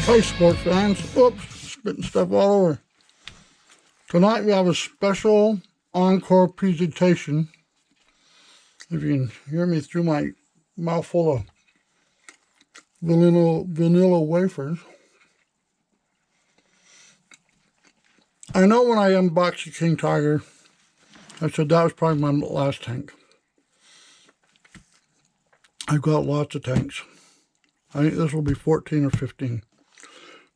Hey, sports fans. Oops, spitting stuff all over. Tonight we have a special encore presentation. If you can hear me through my mouthful of vanilla wafers. I know when I unboxed the King Tiger, I said that was probably my last tank. I've got lots of tanks. I think this will be 14 or 15.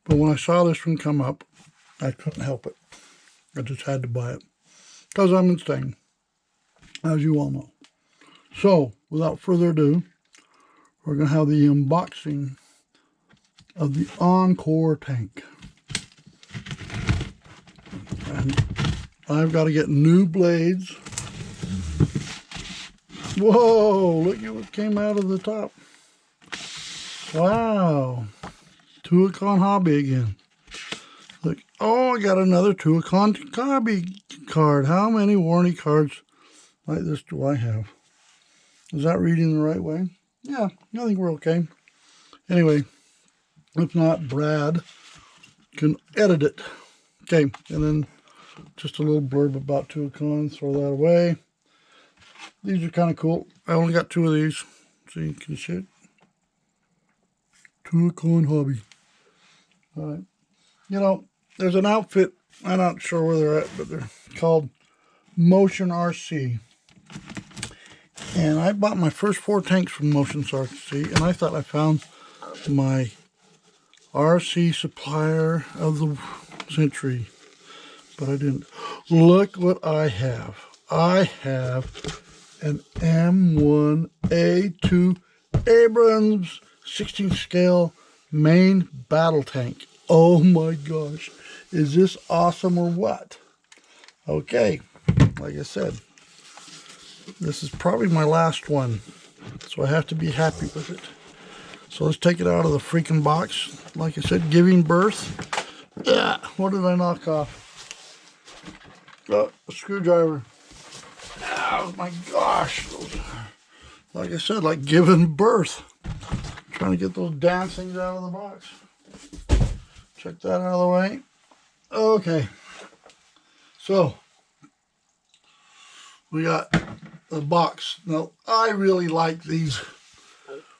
But when I saw this one come up, I couldn't help it. I just had to buy it. Because I'm insane, as you all know. So, without further ado, we're going to have the unboxing of the Encore tank. And I've got to get new blades. Whoa, look at what came out of the top. Wow. Tuacahn Hobby again. Look, oh, I got another Tuacahn Hobby card. How many warranty cards like this do I have? Is that reading the right way? Yeah, I think we're okay. Anyway, if not, Brad can edit it. Okay, and then just a little blurb about Tuacahn. Throw that away. These are kind of cool. I only got 2 of these. See, can you see it? Tuacahn Hobby. All right. You know, there's an outfit, I'm not sure where they're at, but they're called Motion RC. And I bought my first 4 tanks from Motion RC, and I thought I found my RC supplier of the century, but I didn't. Look what I have. I have an M1-A2 Abrams 16 scale main battle tank. Oh my gosh, is this awesome or what? Okay, like I said, this is probably my last one, so I have to be happy with it. So let's take it out of the freaking box. Like I said, giving birth. Yeah, what did I knock off? Oh, a screwdriver. Oh my gosh. Like I said, like giving birth. Trying to get those damn things out of the box. Check that out of the way. Okay. So, we got the box. Now, I really like these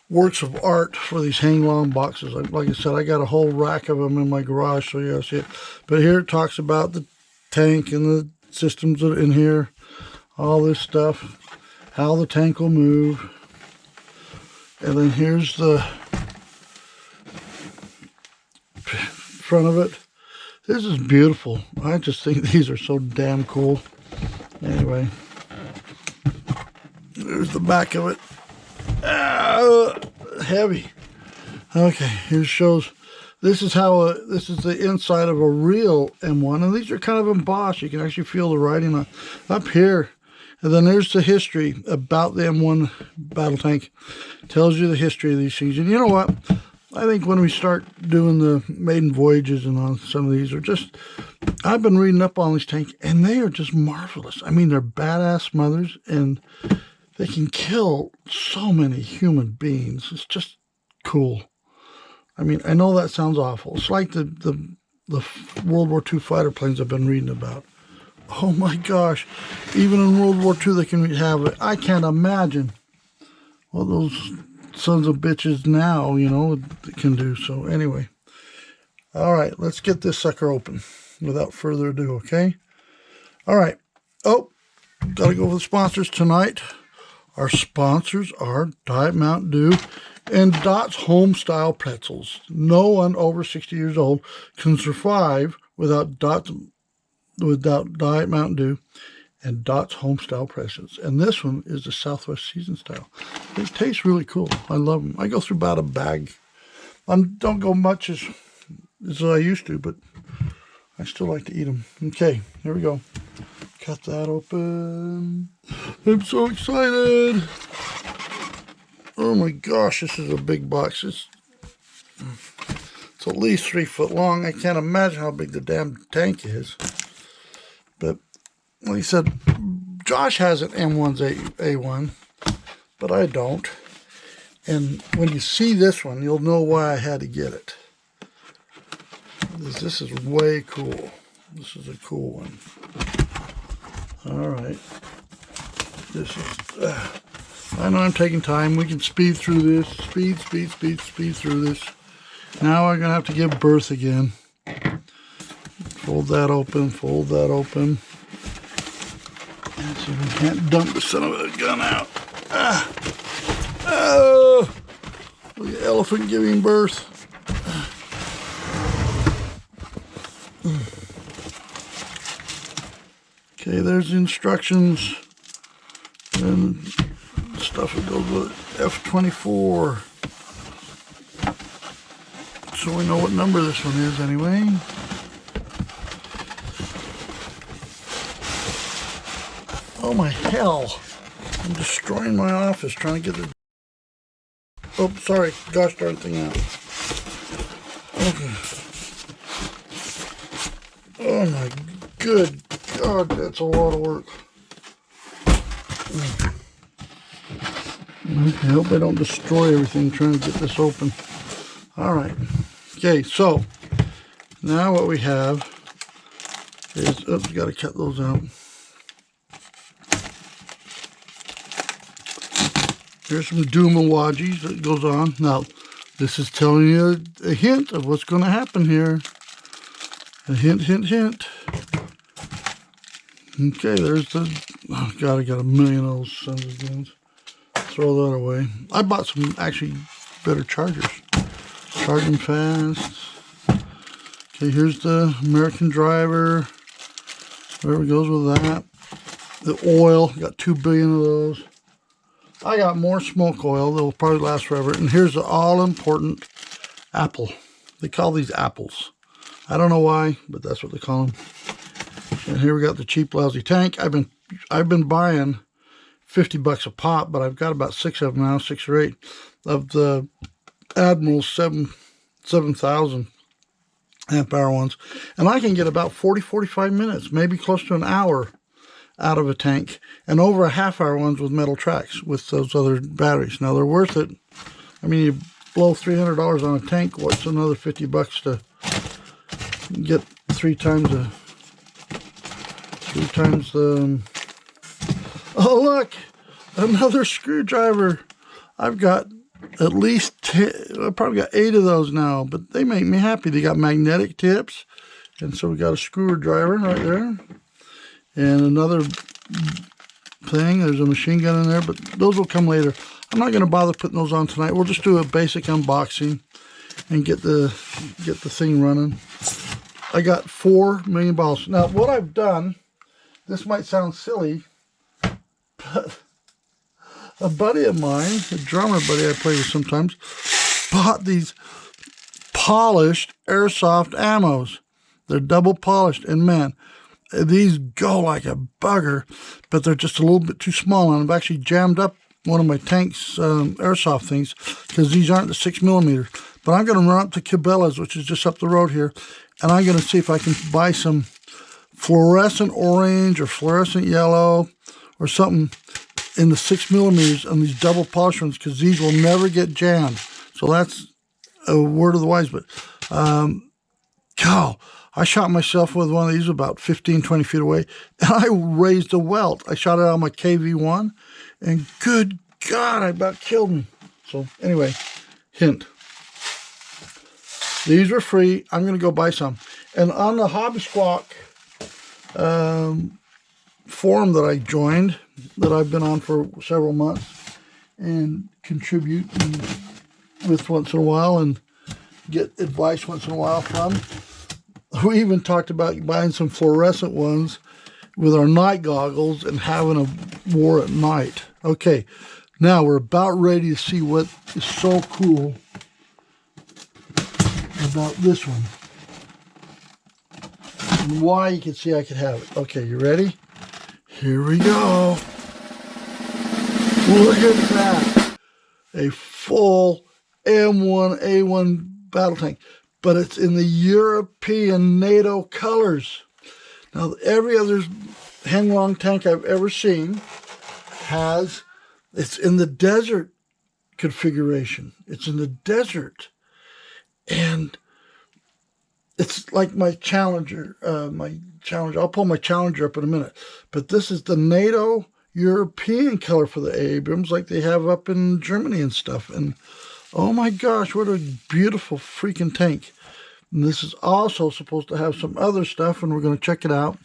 works of art for these hang-long boxes. Like I said, I got a whole rack of them in my garage, so you gotta see it. But here it talks about the tank and the systems that are in here, all this stuff, how the tank will move. And then here's the front of it. This is beautiful. I just think these are so damn cool. Anyway, there's the back of it. Heavy. Okay, here shows. This is how this is the inside of a real M1, and these are kind of embossed. You can actually feel the writing up here. And then there's the history about the M1 battle tank. Tells you the history of these things. And you know what? I think when we start doing the maiden voyages and on some of these, are just, I've been reading up on these tanks, and they are just marvelous. I mean, they're badass mothers, and they can kill so many human beings. It's just cool. I mean, I know that sounds awful. It's like the World War II fighter planes I've been reading about. Oh my gosh. Even in World War II they can have it. I can't imagine what those sons of bitches now, you know, can do. So anyway. All right, let's get this sucker open without further ado, okay? All right. Oh, got to go with the sponsors tonight. Our sponsors are Diet Mountain Dew and Dot's Homestyle Pretzels. No one over 60 years old can survive without Diet Mountain Dew and Dot's Homestyle Pretzels. And this one is the Southwest Season Style. It tastes really cool. I love them. I go through about a bag. I don't go much as I used to, but I still like to eat them. Okay, here we go. Cut that open. I'm so excited. Oh my gosh, this is a big box. It's at least 3 foot long. I can't imagine how big the damn tank is. But like I said, Josh has an M1-A1, but I don't. And when you see this one, you'll know why I had to get it. This is way cool. This is a cool one. All right. This is, I know I'm taking time. We can speed through this. Speed through this. Now we're going to have to give birth again. Fold that open, fold that open. And see if we can't dump the son of a gun out. Oh! Look at the elephant giving birth. Okay, there's the instructions and stuff that goes with it. F-24. So we know what number this one is anyway. Oh my hell. I'm destroying my office trying to get the... Oh, sorry. Gosh darn thing out. Okay. Oh my good God, that's a lot of work. Okay, I hope I don't destroy everything trying to get this open. All right. Okay, so now what we have is, oops, got to cut those out. Here's some doom-a-wajis that goes on. Now, this is telling you a hint of what's going to happen here. A hint, hint, hint. Okay, there's the... Oh, God, I got a million of those sons of guns. Throw that away. I bought some, actually, better chargers. Charging fast. Okay, here's the American driver. Whatever goes with that. The oil, got 2 billion of those. I got more smoke oil that will probably last forever. And here's the all-important apple. They call these apples. I don't know why, but that's what they call them. And here we got the cheap, lousy tank. I've been buying $50 a pop, but I've got about 6 of them now, 6 or 8 of the Admiral's 7,000 amp hour ones. And I can get about 40-45 minutes, maybe close to an hour out of a tank, and over a half-hour ones with metal tracks with those other batteries. Now they're worth it. I mean, you blow $300 on a tank. What's another $50 to get three times the? Oh look, another screwdriver. I've got at least 10, I've probably got 8 of those now, but they make me happy. They got magnetic tips, and so we got a screwdriver right there. And another thing, there's a machine gun in there, but those will come later. I'm not going to bother putting those on tonight. We'll just do a basic unboxing and get the thing running. I got 4 million balls. Now, what I've done, this might sound silly, but a buddy of mine, a drummer buddy I play with sometimes, bought these polished airsoft ammos. They're double polished, and man, these go like a bugger, but they're just a little bit too small. And I've actually jammed up one of my tank's airsoft things because these aren't the 6mm. But I'm going to run up to Cabela's, which is just up the road here, and I'm going to see if I can buy some fluorescent orange or fluorescent yellow or something in the 6mm on these double polished ones, because these will never get jammed. So that's a word of the wise. But cow. I shot myself with one of these about 15, 20 feet away, and I raised a welt. I shot it on my KV-1, and good God, I about killed me. So anyway, hint. These are free. I'm going to go buy some. And on the Hobby Squawk forum that I joined, that I've been on for several months, and contribute with once in a while, and get advice once in a while from, we even talked about buying some fluorescent ones with our night goggles and having a war at night. Okay, now we're about ready to see what is so cool about this one. And why you can see I could have it. Okay, you ready? Here we go. Look at that. A full M1-A2 battle tank. But it's in the European NATO colors. Now, every other Henglong tank I've ever seen it's in the desert configuration. It's in the desert. And It's like my Challenger. I'll pull my Challenger up in a minute. But this is the NATO European color for the Abrams, like they have up in Germany and stuff. And oh my gosh, what a beautiful freaking tank. And this is also supposed to have some other stuff, and we're going to check it out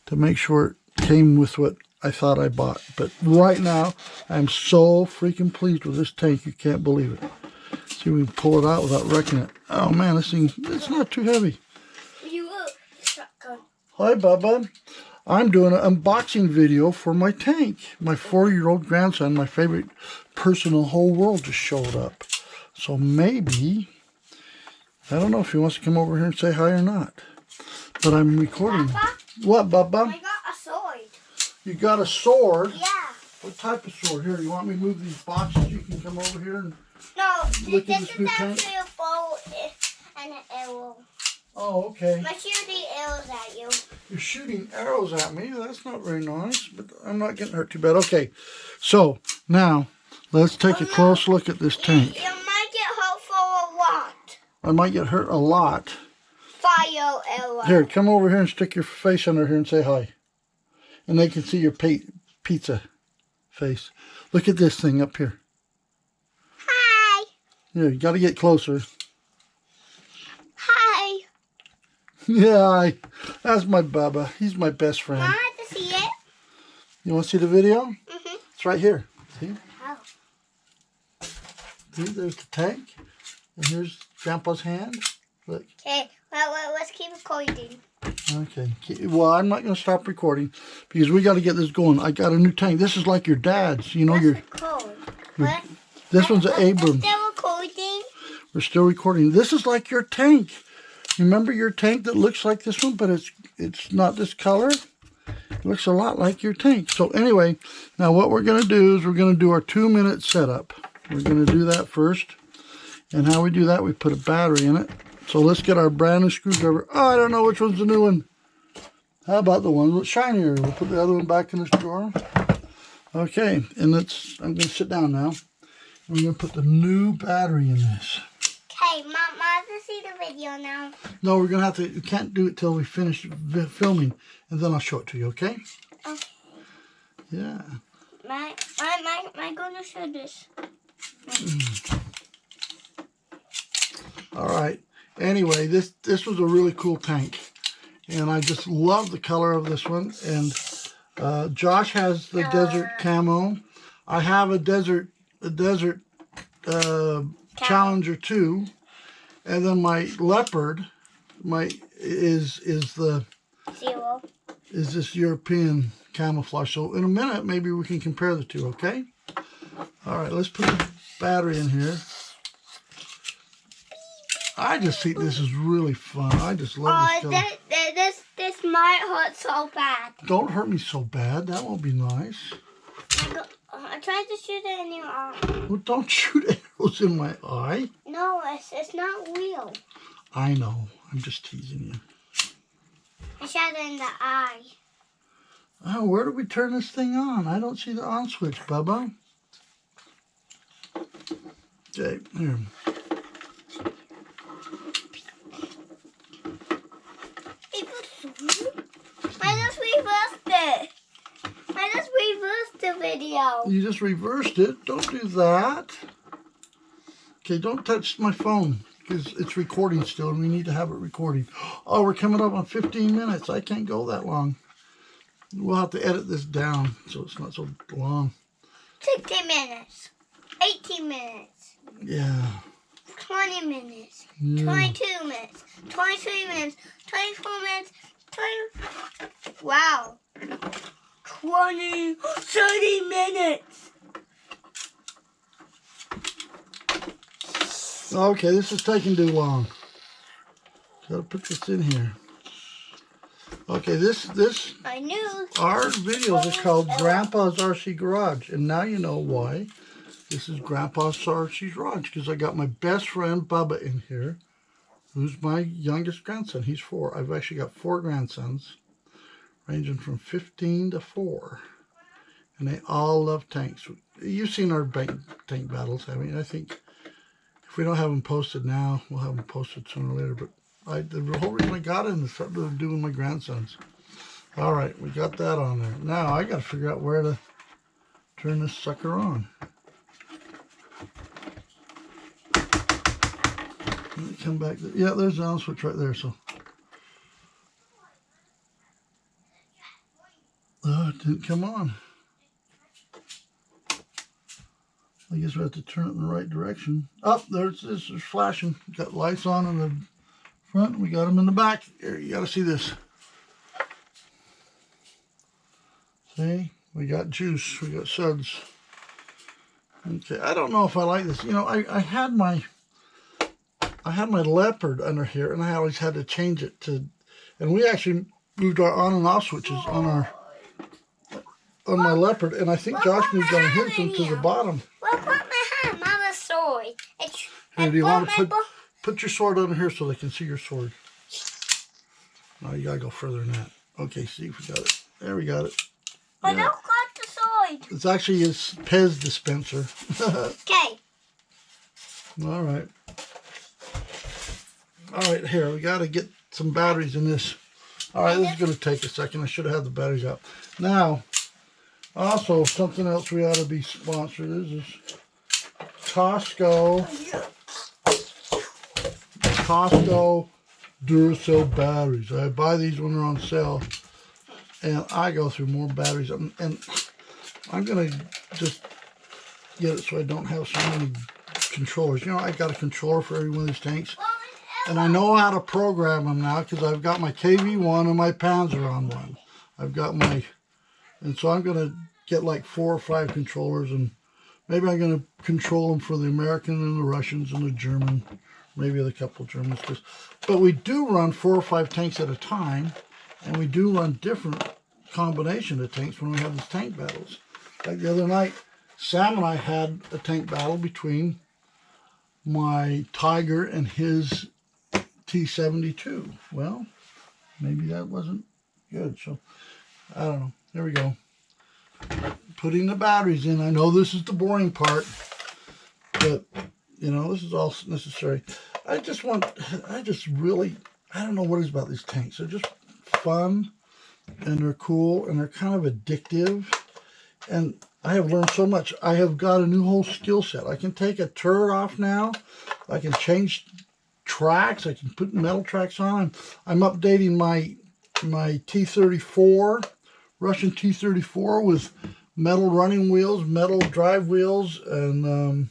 to make sure it came with what I thought I bought. But right now, I'm so freaking pleased with this tank, you can't believe it. See if we can pull it out without wrecking it. Oh man, this thing, it's not too heavy. Hi Bubba. I'm doing an unboxing video for my tank. My 4-year-old grandson, my favorite person in the whole world, just showed up. So maybe, I don't know if he wants to come over here and say hi or not. But I'm recording. Papa? What, Bubba? I got a sword. You got a sword? Yeah. What type of sword? Here, you want me to move these boxes? You can come over here and No, look at this this is new tank. actually a bow and an arrow. Oh, okay. I'm shooting arrows at you. You're shooting arrows at me. That's not very nice, but I'm not getting hurt too bad. Okay, so now let's take a close look at this tank. You might get hurt for a lot. I might get hurt a lot. Fire arrow. Here, come over here and stick your face under here and say hi. And they can see your pizza face. Look at this thing up here. Hi. Here, you got to get closer. Hi. Yeah, that's my Bubba. He's my best friend. Want to see it? You want to see the video? Mm-hmm. It's right here. See? Oh. See, there's the tank. And here's Grandpa's hand. Look. Okay, well, let's keep recording. Okay. Well, I'm not going to stop recording because we got to get this going. I got a new tank. This is like your dad's. You know, What's your. it called? What? This one's an Abrams. Still recording? We're still recording. This is like your tank. Remember your tank that looks like this one, but it's not this color? It looks a lot like your tank. So anyway, now what we're going to do is we're going to do our 2-minute setup. We're going to do that first. And how we do that, we put a battery in it. So let's get our brand new screwdriver. Oh, I don't know which one's the new one. How about the one that's shinier? We'll put the other one back in this drawer. Okay, and I'm going to sit down now. We're going to put the new battery in this. Okay, Mom, let's see the video now. No, we're going to have to, you can't do it till we finish filming, and then I'll show it to you, okay? Okay. Yeah. I'm going to show this. All right. Anyway, this was a really cool tank, and I just love the color of this one. And Josh has the desert camo. I have a desert Challenger 2, and then my leopard, is this European camouflage. So in a minute, maybe we can compare the two. Okay. All right. Let's put the battery in here. I just think this is really fun. I just love this color. This might hurt so bad. Don't hurt me so bad. That won't be nice. I tried to shoot it in your eye. Well, don't shoot arrows in my eye. No, it's not real. I know. I'm just teasing you. I shot it in the eye. Oh, where do we turn this thing on? I don't see the on switch, Bubba. Okay, here. I just reversed the video. You just reversed it. Don't do that. Okay, don't touch my phone because it's recording still and we need to have it recording. Oh, we're coming up on 15 minutes. I can't go that long. We'll have to edit this down so it's not so long. 60 minutes. 18 minutes. Yeah. 20 minutes. Yeah. 22 minutes. 23 minutes. 24 minutes. 20. Wow. 30 minutes. Okay, this is taking too long. Gotta put this in here. Okay, I knew. Our videos are called Grandpa's RC Garage, and now you know why. This is Grandpa's RC Garage because I got my best friend Bubba in here, who's my youngest grandson. He's 4. I've actually got 4 grandsons, ranging from 15 to 4, and they all love tanks. You've seen our tank battles, haven't you? I think if we don't have them posted now, we'll have them posted sooner or later. But The whole reason I got it is something to do with my grandsons. All right, we got that on there. Now I got to figure out where to turn this sucker on. Let me come back. Yeah, there's the on switch right there. So, oh, it didn't come on. I guess we have to turn it in the right direction. Oh, there's this is flashing. Got lights on in the front. We got them in the back. Here, you got to see this. See, we got juice. We got suds. Okay, I don't know if I like this. You know, I had my Leopard under here, and I always had to change it to. And we actually moved our on and off switches on my Leopard, and I think Josh moved on his to the bottom. Well, put my hand on the sword. Here, do you want to put your sword under here so they can see your sword? No, you gotta go further than that. Okay, see if we got it. There, we got it. I don't got the sword. It's actually his Pez dispenser. Okay. All right. All right, here, we got to get some batteries in this. All right, this is going to take a second. I should have had the batteries out. Now, also, something else we ought to be sponsored is Costco Duracell batteries. I buy these when they're on sale, and I go through more batteries. And I'm going to just get it so I don't have so many controllers. You know, I got a controller for every one of these tanks. And I know how to program them now because I've got my KV1 and my Panzer on one. I've got my, and so I'm going to get like 4 or 5 controllers, and maybe I'm going to control them for the American and the Russians and the German, maybe a couple of Germans. But we do run 4 or 5 tanks at a time, and we do run different combination of tanks when we have these tank battles. Like the other night, Sam and I had a tank battle between my Tiger and his T-72. Well, maybe that wasn't good. So, I don't know. There we go. Putting the batteries in. I know this is the boring part, but, you know, this is all necessary. I don't know what it is about these tanks. They're just fun, and they're cool, and they're kind of addictive. And I have learned so much. I have got a new whole skill set. I can take a turret off now. I can change tracks. I can put metal tracks on. I'm updating my T-34, Russian T-34 with metal running wheels, metal drive wheels, and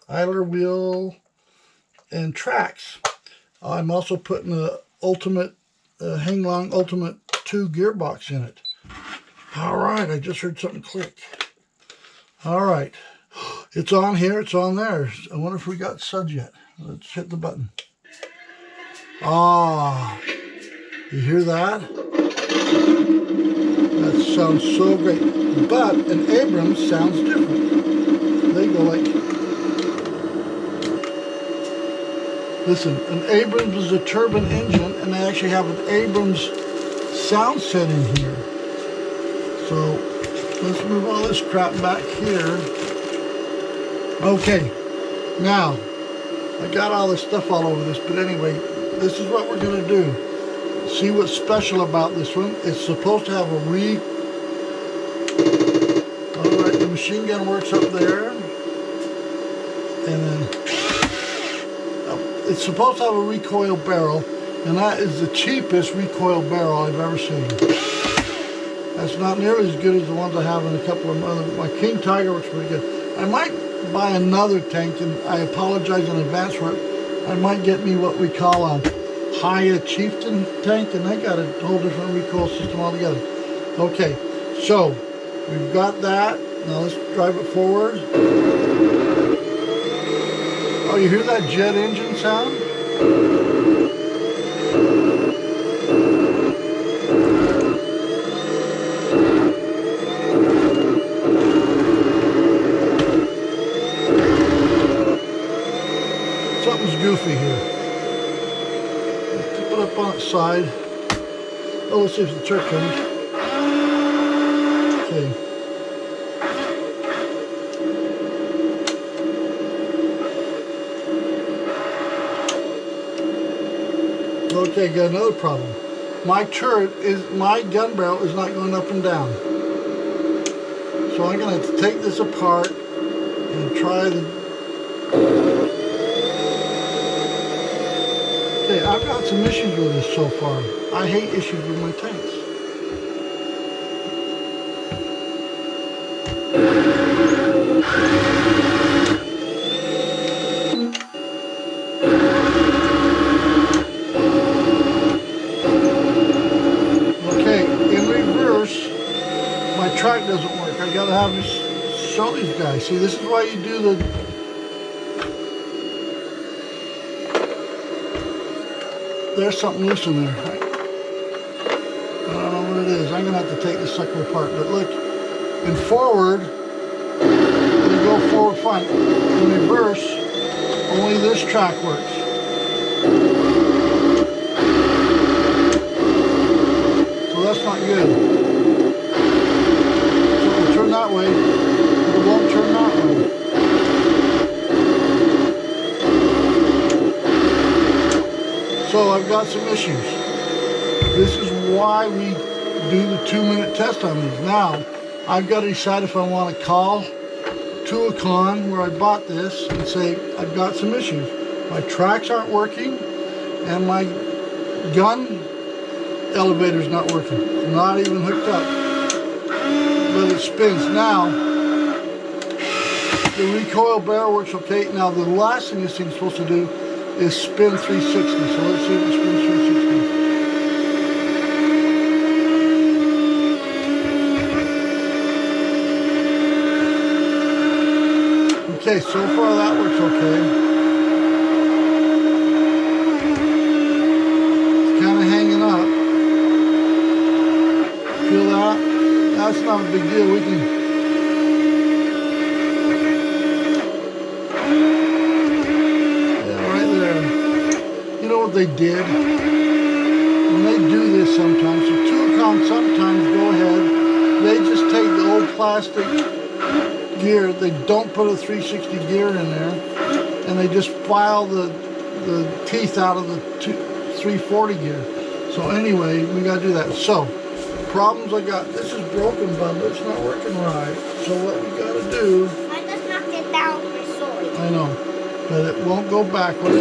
idler wheel and tracks. I'm also putting the Ultimate Hang-Long Ultimate 2 gearbox in it. All right, I just heard something click. All right, it's on here, it's on there. I wonder if we got suds yet. Let's hit the button. Ah, you hear that? That sounds so great. But an Abrams sounds different. They go like... Listen, an Abrams is a turbine engine, and they actually have an Abrams sound set in here. So, let's move all this crap back here. Okay, now, I got all this stuff all over this, but anyway, this is what we're going to do. See what's special about this one. It's supposed to have a Alright, the machine gun works up there. And then, it's supposed to have a recoil barrel, and that is the cheapest recoil barrel I've ever seen. That's not nearly as good as the ones I have in a couple of other. My King Tiger works pretty good. I might buy another tank, and I apologize in advance for it. I might get me what we call a Haya Chieftain tank, and they got a whole different recoil system altogether. Okay, so we've got that. Now let's drive it forward. Oh, you hear that jet engine sound? Something's goofy here. Let's tip it up on its side. Oh, let's see if the truck comes. Okay. Okay, got another problem. My gun barrel is not going up and down. So I'm going to have to take this apart and try the... Okay, I've got some issues with this so far. I hate issues with my tanks. Okay, in reverse, my track doesn't work. I gotta have this, show these guys. See, this is why you do the... There's something loose in there. I don't know what it is. I'm gonna have to take this sucker apart. But look, in forward, you go forward fine. In reverse, only this track works. So that's not good. So it'll turn that way, but it won't turn that way. So I've got some issues. This is why we do the 2-minute test on these. Now, I've got to decide if I want to call to a con where I bought this and say, I've got some issues. My tracks aren't working and my gun elevator's not working. It's not even hooked up. But it spins. Now, the recoil barrel works okay. Now, the last thing this thing's supposed to do is spin 360. So let's see if it spins 360. Okay, so far that works okay. It's kind of hanging up. Feel that? That's not a big deal. We can... Yeah, right there. You know what they did? When they do this sometimes, so Tuacon sometimes go ahead, they just take the old plastic gear, they don't put a 360 gear in there, and they just file the teeth out of the 340 gear. So anyway, we got to do that. So, problems I got, this is broken, Bubba, it's not working right. So what we got to do... I just knocked it down with my sword. I know, but it won't go backwards.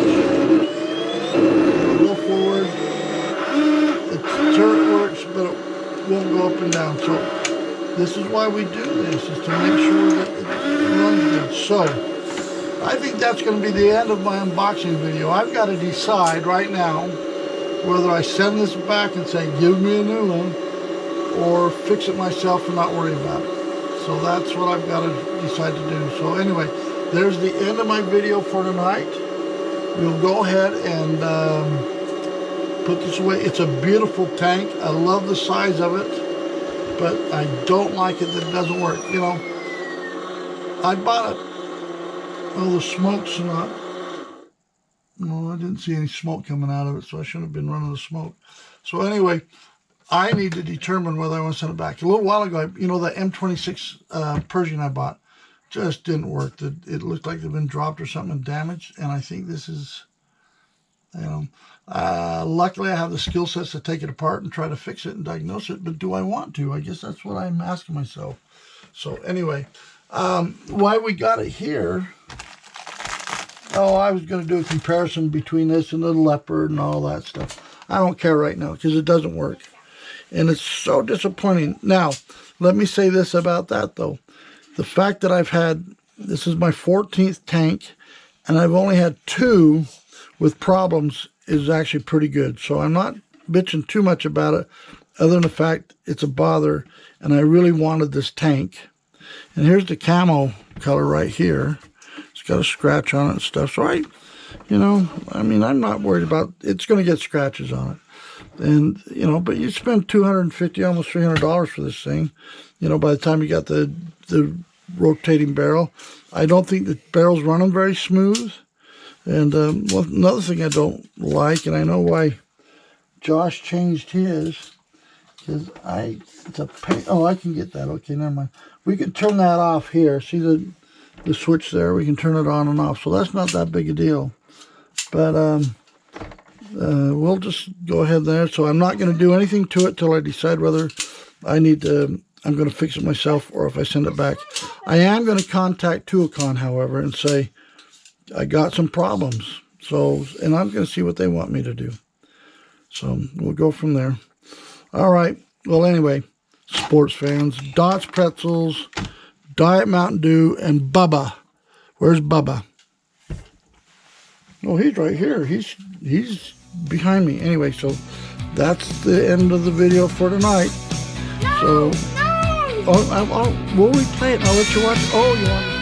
It'll go forward. The turret works, but it won't go up and down. So this is why we do this, is to make sure that it runs good. So, I think that's going to be the end of my unboxing video. I've got to decide right now whether I send this back and say, give me a new one, or fix it myself and not worry about it. So that's what I've got to decide to do. So anyway, there's the end of my video for tonight. We'll go ahead and put this away. It's a beautiful tank. I love the size of it. But I don't like it that it doesn't work. You know, I bought it. Oh, the smoke's not. No, I didn't see any smoke coming out of it, so I shouldn't have been running the smoke. So anyway, I need to determine whether I want to send it back. A little while ago, you know, the M26 Persian I bought just didn't work. It looked like it had been dropped or something and damaged, and I think this is, you know, luckily I have the skill sets to take it apart and try to fix it and diagnose it, but do I want to? I guess that's what I'm asking myself. So anyway, why we got it here, I was going to do a comparison between this and the Leopard and all that stuff. I don't care right now because it doesn't work. And it's so disappointing. Now, let me say this about that though. The fact that this is my 14th tank, and I've only had 2 with problems is actually pretty good. So I'm not bitching too much about it, other than the fact it's a bother, and I really wanted this tank. And here's the camo color right here. It's got a scratch on it and stuff. So I'm not worried about, it's going to get scratches on it. And, you know, but you spend $250, almost $300 for this thing. You know, by the time you got the rotating barrel. I don't think the barrel's running very smooth. And well, another thing I don't like, and I know why Josh changed his, because it's a pain. Oh, I can get that. Okay, never mind. We can turn that off here. See the switch there? We can turn it on and off. So that's not that big a deal. But we'll just go ahead there. So I'm not going to do anything to it till I decide whether I'm going to fix it myself or if I send it back. I am going to contact Tuacon, however, and say, I got some problems. So, and I'm going to see what they want me to do. So we'll go from there. All right. Well, anyway, sports fans, Dots Pretzels, Diet Mountain Dew, and Bubba. Where's Bubba? Oh, he's right here. He's behind me. Anyway, so that's the end of the video for tonight. No, So, no. we'll replay it. I'll let you watch. Oh, you want